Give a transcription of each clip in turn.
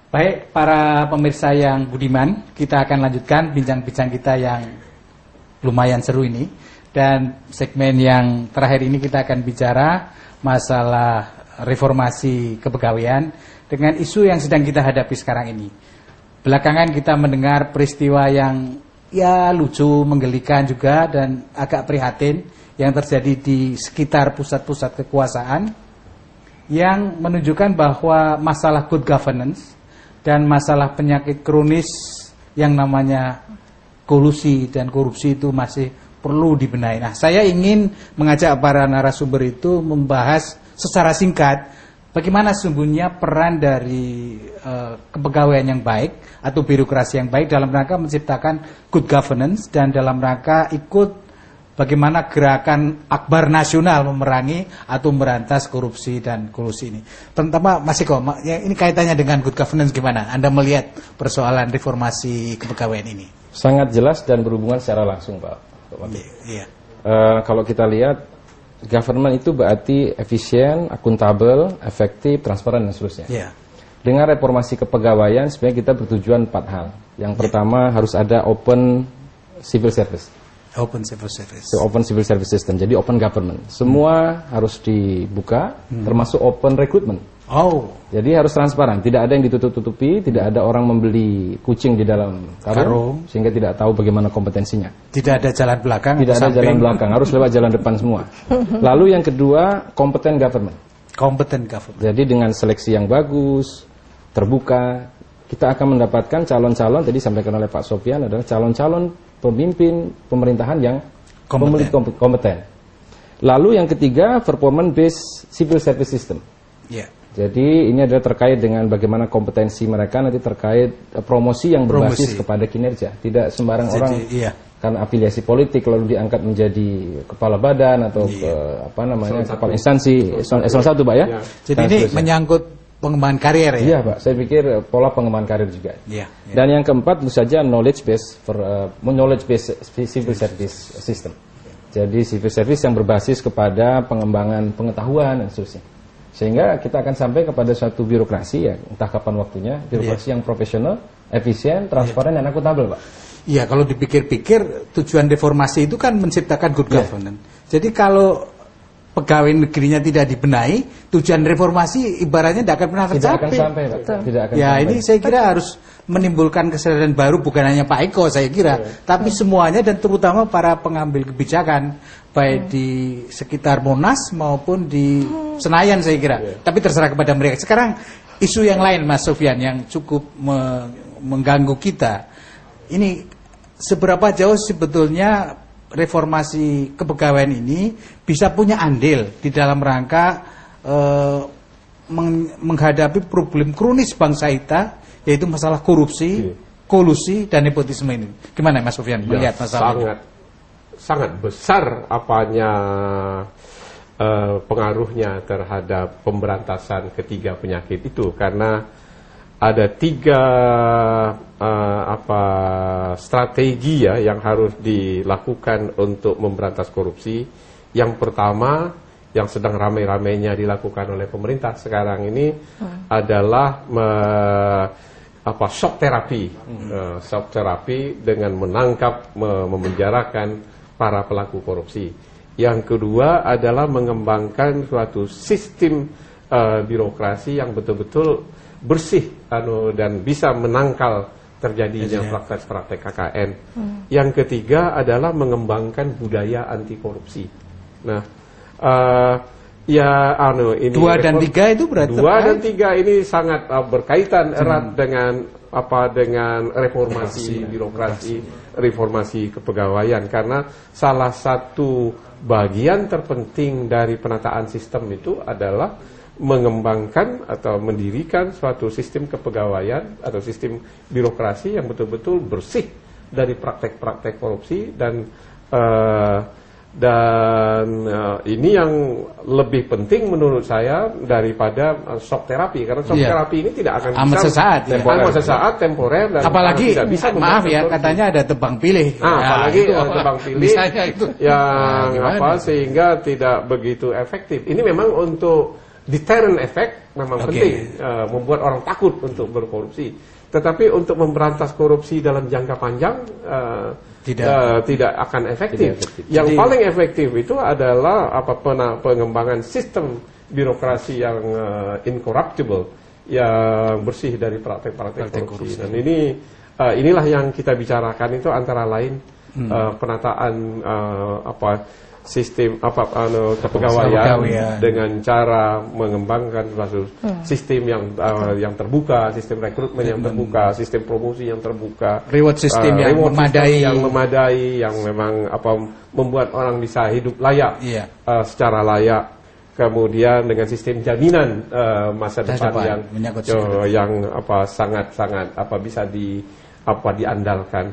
Baik, para pemirsa yang budiman, kita akan lanjutkan bincang-bincang kita yang lumayan seru ini. Dan segmen yang terakhir ini kita akan bicara masalah reformasi kepegawaian dengan isu yang sedang kita hadapi sekarang ini. Belakangan kita mendengar peristiwa yang ya lucu, menggelikan juga dan agak prihatin yang terjadi di sekitar pusat-pusat kekuasaan yang menunjukkan bahwa masalah good governance dan masalah penyakit kronis yang namanya kolusi dan korupsi itu masih perlu dibenahi. Nah, saya ingin mengajak para narasumber itu membahas secara singkat bagaimana sesungguhnya peran dari kepegawaian yang baik atau birokrasi yang baik dalam rangka menciptakan good governance dan dalam rangka ikut bagaimana gerakan akbar nasional memerangi atau merantas korupsi dan kolusi ini. Terutama Mas Eko, ini kaitannya dengan good governance gimana? Anda melihat persoalan reformasi kepegawaian ini? Sangat jelas dan berhubungan secara langsung, Pak. Iya. Kalau kita lihat, government itu berarti efisien, akuntabel, efektif, transparan dan seterusnya. Iya. Dengan reformasi kepegawaian sebenarnya kita bertujuan 4 hal. Yang pertama harus ada open civil service. Open civil service. Open civil service system. Jadi open government. Semua harus dibuka, termasuk open recruitment. Oh. Jadi harus transparan. Tidak ada yang ditutup-tutupi, tidak ada orang membeli kucing di dalam karung sehingga tidak tahu bagaimana kompetensinya. Tidak ada jalan belakang. Tidak ada jalan belakang, harus lewat jalan depan semua. Lalu yang kedua, competent government. Competent government. Jadi dengan seleksi yang bagus, terbuka, kita akan mendapatkan calon-calon, tadi sampaikan oleh Pak Sofyan, adalah calon-calon pemimpin pemerintahan yang memiliki kompeten. Lalu yang ketiga, performance based civil service system. Yeah. Jadi ini adalah terkait dengan bagaimana kompetensi mereka nanti terkait promosi yang berbasis kepada kinerja. Tidak sembarang orang karena afiliasi politik lalu diangkat menjadi kepala badan atau kepala instansi eselon 1, Pak ya. Jadi ini menyangkut pengembangan karir ya? Iya Pak, saya pikir pola pengembangan karir juga. Dan yang keempat tentu saja knowledge based civil service system. Jadi civil service yang berbasis kepada pengembangan pengetahuan dan seterusnya. Sehingga kita akan sampai kepada suatu birokrasi ya, entah kapan waktunya, birokrasi yang profesional, efisien, transparan dan akuntabel, Pak. Iya, kalau dipikir-pikir tujuan reformasi itu kan menciptakan good governance. Jadi kalau pegawai negerinya tidak dibenahi, tujuan reformasi ibaratnya tidak akan pernah tercapai. Tidak akan sampai, Pak. Tidak akan ya, sampai. ini saya kira harus menimbulkan kesadaran baru bukan hanya Pak Eko saya kira, tapi semuanya dan terutama para pengambil kebijakan baik di sekitar Monas maupun di Senayan saya kira. Tapi terserah kepada mereka. Sekarang isu yang lain Mas Sofyan yang cukup mengganggu kita. Ini seberapa jauh sebetulnya reformasi kepegawaian ini bisa punya andil di dalam rangka menghadapi problem kronis bangsa kita, yaitu masalah korupsi, kolusi dan nepotisme ini. Gimana Mas Sofyan melihat masalah ini? Sangat besar pengaruhnya terhadap pemberantasan ketiga penyakit itu, karena ada 3 strategi ya yang harus dilakukan untuk memberantas korupsi. Yang pertama yang sedang ramai-ramainya dilakukan oleh pemerintah sekarang ini adalah shock therapy. Shock therapy dengan menangkap, memenjarakan para pelaku korupsi. Yang kedua adalah mengembangkan suatu sistem birokrasi yang betul-betul bersih dan bisa menangkal terjadinya praktek-praktek KKN. Yang ketiga adalah mengembangkan budaya anti korupsi. Nah, ini 2 dan 3 itu berarti 2 dan 3 ini sangat berkaitan erat dengan reformasi birokrasi, reformasi kepegawaian, karena salah satu bagian terpenting dari penataan sistem itu adalah mengembangkan atau mendirikan suatu sistem kepegawaian atau sistem birokrasi yang betul-betul bersih dari praktek-praktek korupsi dan ini yang lebih penting menurut saya daripada shock terapi, karena shock terapi ini tidak akan amat sesaat, temporer dan apalagi tidak bisa maaf ya katanya ada tebang pilih. Apalagi tebang pilih itu yang sehingga tidak begitu efektif. Ini memang untuk deterrent effect memang penting, membuat orang takut untuk berkorupsi. Tetapi untuk memberantas korupsi dalam jangka panjang tidak akan efektif. Yang paling efektif itu adalah pengembangan sistem birokrasi yang incorruptible, yang bersih dari praktek-praktek korupsi. Dan inilah yang kita bicarakan itu antara lain penataan sistem kepegawaian dengan cara mengembangkan suatu sistem yang terbuka, sistem rekrutmen yang terbuka, sistem promosi yang terbuka, reward system yang memadai, yang memang membuat orang bisa hidup layak secara layak. Kemudian dengan sistem jaminan masa depan yang sangat bisa diandalkan.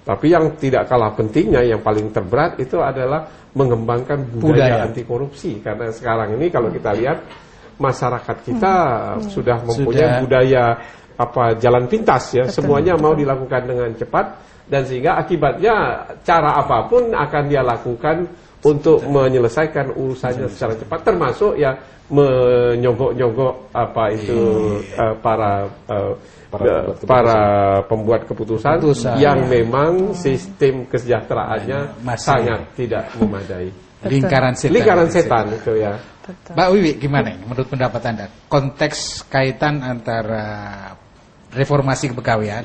Tapi yang tidak kalah pentingnya, yang paling terberat itu adalah mengembangkan budaya anti korupsi. Karena sekarang ini kalau kita lihat masyarakat kita sudah mempunyai budaya jalan pintas ya. Betul, semuanya mau dilakukan dengan cepat, dan sehingga akibatnya cara apapun akan dia lakukan untuk menyelesaikan urusannya secara cepat, termasuk ya menyogok-nyogok para pembuat keputusan yang memang sistem kesejahteraannya sangat tidak memadai. Lingkaran setan itu ya. Betul. Mbak Wiwi, gimana ini menurut pendapat Anda? Konteks kaitan antara reformasi kepegawaian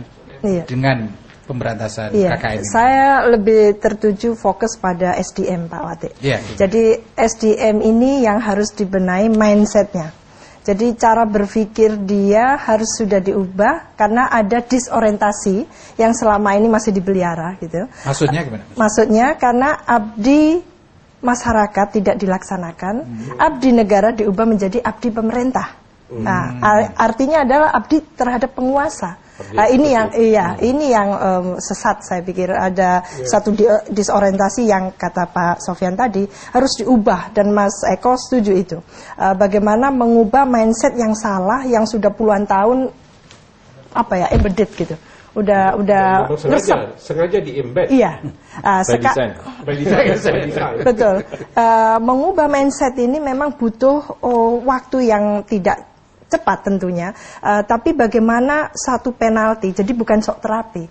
dengan pemberantasan KKN ini? Saya lebih tertuju fokus pada SDM, Pak Wati. Jadi SDM ini yang harus dibenahi mindsetnya. Jadi cara berpikir dia harus sudah diubah karena ada disorientasi yang selama ini masih dipelihara gitu. Maksudnya gimana? Maksudnya karena abdi masyarakat tidak dilaksanakan, abdi negara diubah menjadi abdi pemerintah. Nah, artinya adalah abdi terhadap penguasa. Ini yang sesat, saya pikir. Ada satu disorientasi yang kata Pak Sofyan tadi harus diubah, dan Mas Eko setuju itu. Bagaimana mengubah mindset yang salah yang sudah puluhan tahun embedded gitu. Udah sengaja di-embed. Iya. By design. Betul. Mengubah mindset ini memang butuh waktu yang tidak cepat tentunya, tapi bagaimana satu penalti, jadi bukan sok terapi.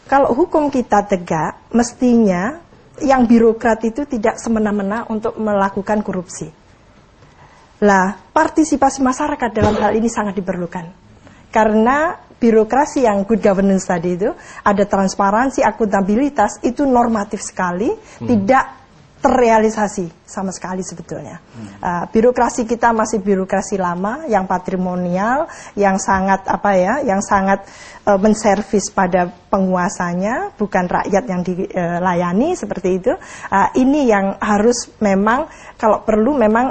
Kalau hukum kita tegak, mestinya yang birokrat itu tidak semena-mena untuk melakukan korupsi. Lah, partisipasi masyarakat dalam hal ini sangat diperlukan. Karena birokrasi yang good governance tadi itu, ada transparansi, akuntabilitas, itu normatif sekali, tidak terrealisasi sama sekali sebetulnya. Birokrasi kita masih birokrasi lama yang patrimonial, yang sangat menservis pada penguasanya, bukan rakyat yang dilayani seperti itu. Ini yang harus memang kalau perlu memang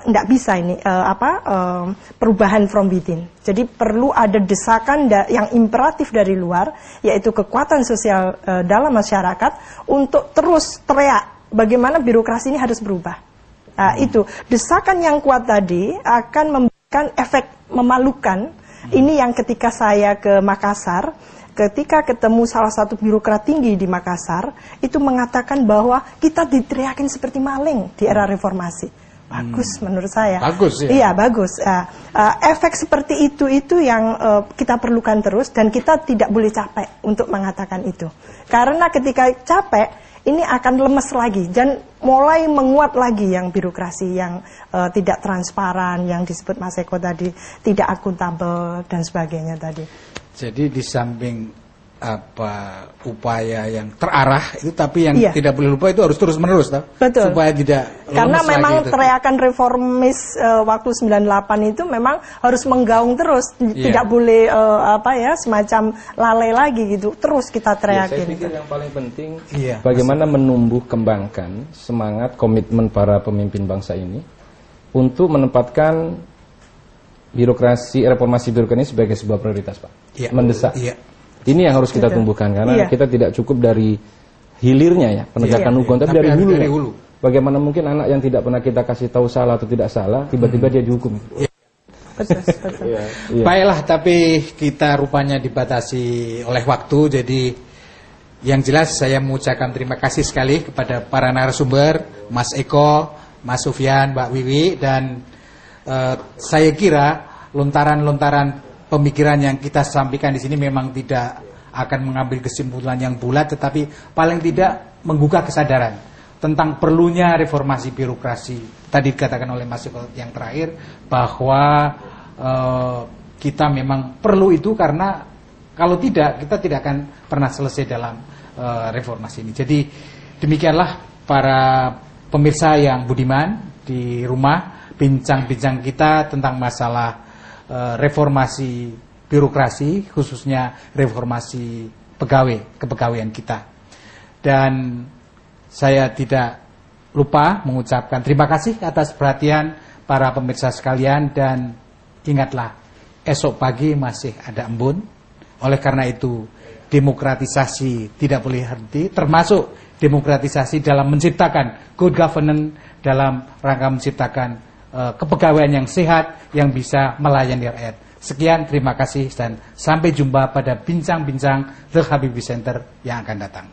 tidak bisa ini perubahan from within. Jadi perlu ada desakan yang imperatif dari luar, yaitu kekuatan sosial dalam masyarakat untuk terus teriak bagaimana birokrasi ini harus berubah. Itu desakan yang kuat tadi akan memberikan efek memalukan. Ini yang ketika saya ke Makassar, ketika ketemu salah satu birokrat tinggi di Makassar, itu mengatakan bahwa kita diteriakin seperti maling di era reformasi. Bagus menurut saya. Bagus ya. Iya bagus. Efek seperti itu yang kita perlukan terus, dan kita tidak boleh capek untuk mengatakan itu. Karena ketika capek, ini akan lemes lagi dan mulai menguat lagi yang birokrasi yang tidak transparan, yang disebut Mas Eko tadi, tidak akuntabel dan sebagainya tadi. Jadi di samping upaya yang terarah itu, tapi yang tidak boleh lupa itu harus terus menerus, betul. Supaya tidak karena memang lagi teriakan reformis waktu 98 itu memang harus menggaung terus, tidak boleh semacam lalai lagi gitu, terus kita teriakin. Saya pikir yang paling penting bagaimana menumbuh kembangkan semangat komitmen para pemimpin bangsa ini untuk menempatkan reformasi birokrasi ini sebagai sebuah prioritas, Pak. Mendesak. Ini yang harus kita tumbuhkan, karena kita tidak cukup dari hilirnya ya, penegakan hukum, tapi dari hulu. Bagaimana mungkin anak yang tidak pernah kita kasih tahu salah atau tidak salah, tiba-tiba dia dihukum. Baiklah, tapi kita rupanya dibatasi oleh waktu, jadi yang jelas saya mengucapkan terima kasih sekali kepada para narasumber, Mas Eko, Mas Sofyan, Mbak Wiwi, dan Saya kira lontaran-lontaran pemikiran yang kita sampaikan di sini memang tidak akan mengambil kesimpulan yang bulat, tetapi paling tidak menggugah kesadaran tentang perlunya reformasi birokrasi. Tadi dikatakan oleh Mas Eko yang terakhir bahwa kita memang perlu itu, karena kalau tidak kita tidak akan pernah selesai dalam reformasi ini. Jadi demikianlah para pemirsa yang budiman di rumah, bincang-bincang kita tentang masalah reformasi birokrasi, khususnya reformasi kepegawaian kita. Dan saya tidak lupa mengucapkan terima kasih atas perhatian para pemirsa sekalian, dan ingatlah, esok pagi masih ada embun. Oleh karena itu, demokratisasi tidak boleh henti, termasuk demokratisasi dalam menciptakan good governance, dalam rangka menciptakan kepegawaian yang sehat yang bisa melayani rakyat. Sekian, terima kasih, dan sampai jumpa pada bincang-bincang The Habibie Center yang akan datang.